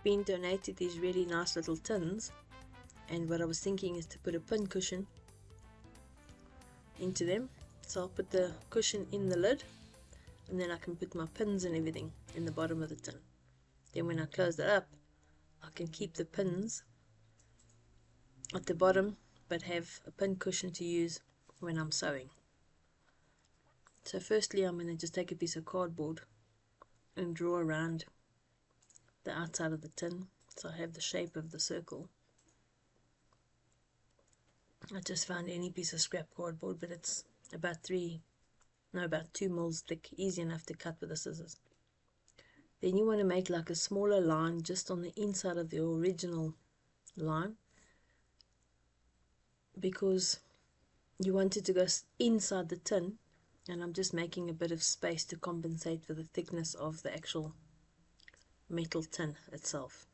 been donated these really nice little tins, and what I was thinking is to put a pin cushion into them. So I'll put the cushion in the lid, and then I can put my pins and everything in the bottom of the tin. Then when I close it up, I can keep the pins at the bottom but have a pin cushion to use when I'm sewing. So firstly, I'm going to just take a piece of cardboard and draw around the outside of the tin so I have the shape of the circle. I just found any piece of scrap cardboard, but it's about 2 mils thick, easy enough to cut with the scissors. Then you want to make like a smaller line just on the inside of the original line, because you want it to go inside the tin, and I'm just making a bit of space to compensate for the thickness of the actual metal tin itself.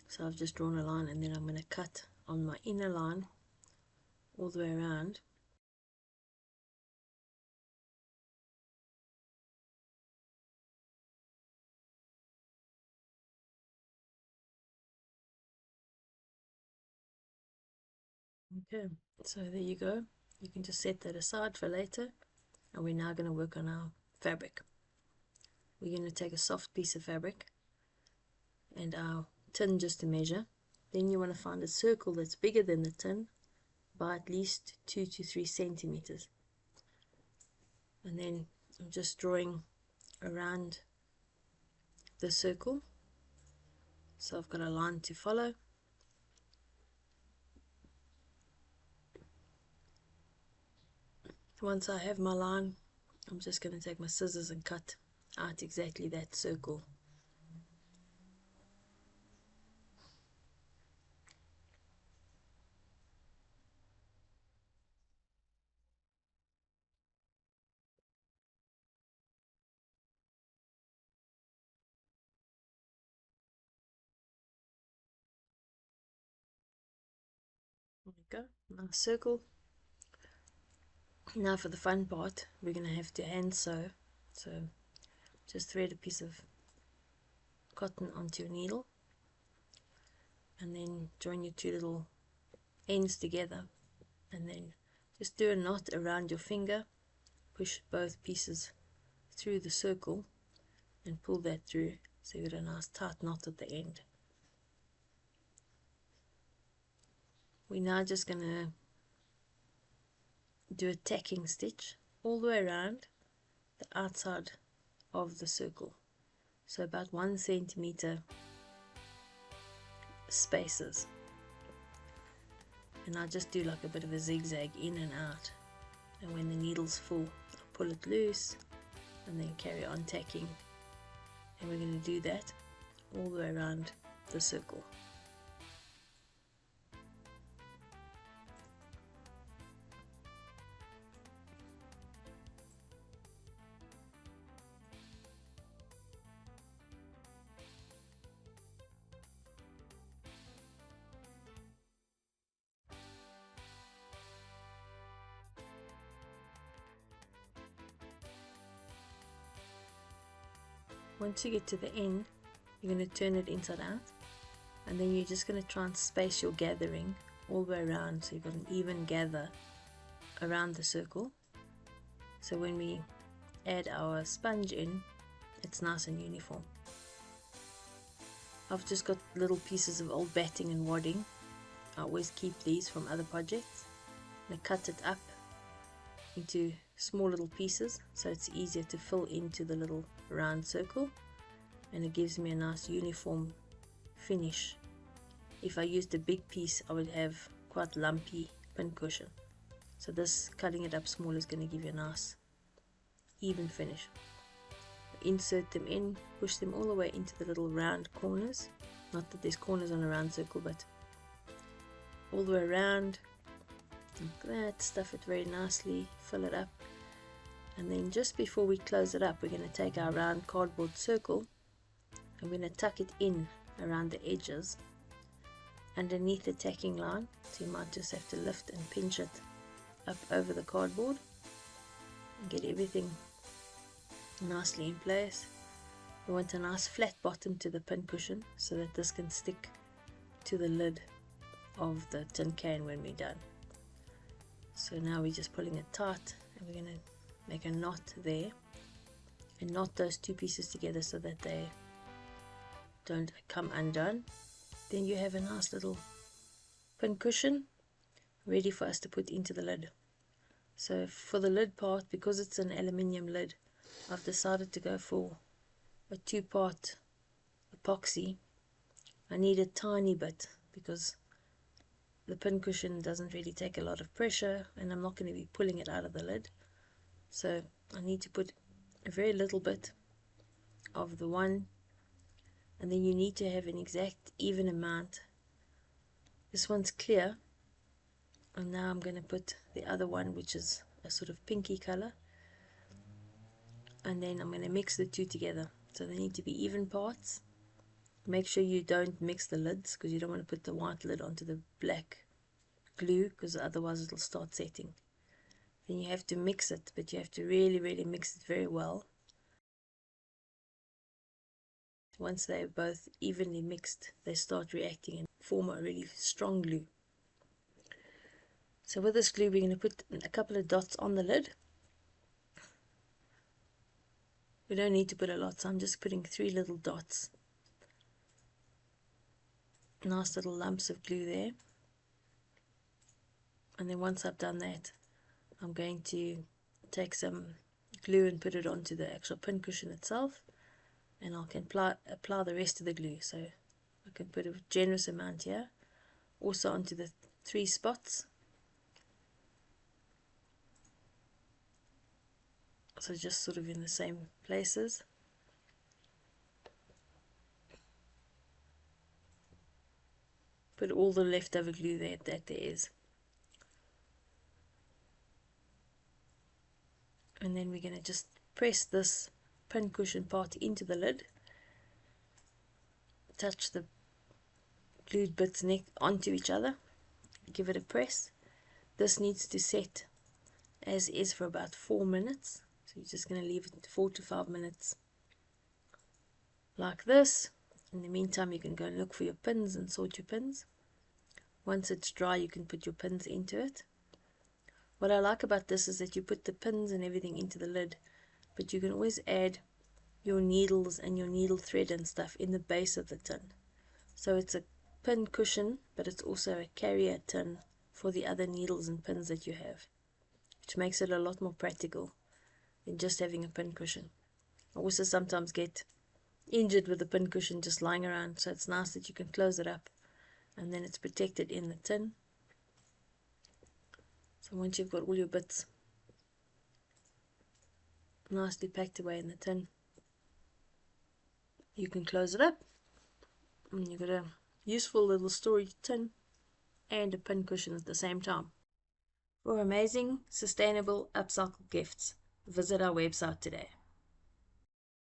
So I've just drawn a line, and then I'm going to cut on my inner line all the way around. Okay, so there you go. You can just set that aside for later, and we're now going to work on our fabric. We're going to take a soft piece of fabric and our tin just to measure. Then you want to find a circle that's bigger than the tin by at least 2 to 3 centimeters. And then I'm just drawing around the circle, so I've got a line to follow. Once I have my line, I'm just going to take my scissors and cut out exactly that circle. There we go, nice circle. Now for the fun part, we're going to have to hand sew. So just thread a piece of cotton onto your needle, and then join your 2 little ends together, and then just do a knot around your finger, push both pieces through the circle and pull that through, so you get a nice tight knot at the end. We're now just going to do a tacking stitch all the way around the outside of the circle, so about 1 centimeter spaces, and I'll just do like a bit of a zigzag in and out, and when the needle's full I'll pull it loose and then carry on tacking, and we're going to do that all the way around the circle. Once you get to the end, you're going to turn it inside out, and then you're just going to try and space your gathering all the way around, so you've got an even gather around the circle, so when we add our sponge in, it's nice and uniform. I've just got little pieces of old batting and wadding. I always keep these from other projects. I cut it up into small little pieces so it's easier to fill into the little round circle, and it gives me a nice uniform finish. If I used a big piece, I would have quite lumpy pincushion, so this cutting it up small is going to give you a nice even finish. Insert them in, push them all the way into the little round corners, not that there's corners on a round circle, but all the way around like that. Stuff it very nicely, fill it up, and then just before we close it up, we're going to take our round cardboard circle and we're going to tuck it in around the edges underneath the tacking line, so you might just have to lift and pinch it up over the cardboard and get everything nicely in place. We want a nice flat bottom to the pin cushion so that this can stick to the lid of the tin can when we're done. So now we're just pulling it tight, and we're going to make a knot there and knot those two pieces together so that they don't come undone. Then you have a nice little pin cushion ready for us to put into the lid. So for the lid part, because it's an aluminium lid, I've decided to go for a 2-part epoxy. I need a tiny bit because the pin cushion doesn't really take a lot of pressure and I'm not going to be pulling it out of the lid. So I need to put a very little bit of the one, and then you need to have an exact even amount. This one's clear, and now I'm going to put the other one, which is a sort of pinky color, and then I'm going to mix the two together. So they need to be even parts. Make sure you don't mix the lids because you don't want to put the white lid onto the black glue, because otherwise it'll start setting. Then you have to mix it, but you have to really mix it very well. Once they're both evenly mixed, they start reacting and form a really strong glue. So with this glue, we're going to put a couple of dots on the lid. We don't need to put a lot, so I'm just putting 3 little dots. Nice little lumps of glue there. And then once I've done that, I'm going to take some glue and put it onto the actual pin cushion itself, and I can apply the rest of the glue. So I can put a generous amount here, also onto the 3 spots. So just sort of in the same places. Put all the leftover glue there that there is. And then we're going to just press this pin cushion part into the lid. Touch the glued bits onto each other. Give it a press. This needs to set as is for about 4 minutes. So you're just going to leave it 4 to 5 minutes like this. In the meantime, you can go and look for your pins and sort your pins. Once it's dry, you can put your pins into it. What I like about this is that you put the pins and everything into the lid, but you can always add your needles and your needle thread and stuff in the base of the tin. So it's a pin cushion, but it's also a carrier tin for the other needles and pins that you have, which makes it a lot more practical than just having a pin cushion. I also sometimes get injured with the pin cushion just lying around, so it's nice that you can close it up and then it's protected in the tin. So once you've got all your bits nicely packed away in the tin, you can close it up and you've got a useful little storage tin and a pin cushion at the same time. For amazing, sustainable upcycle gifts, visit our website today.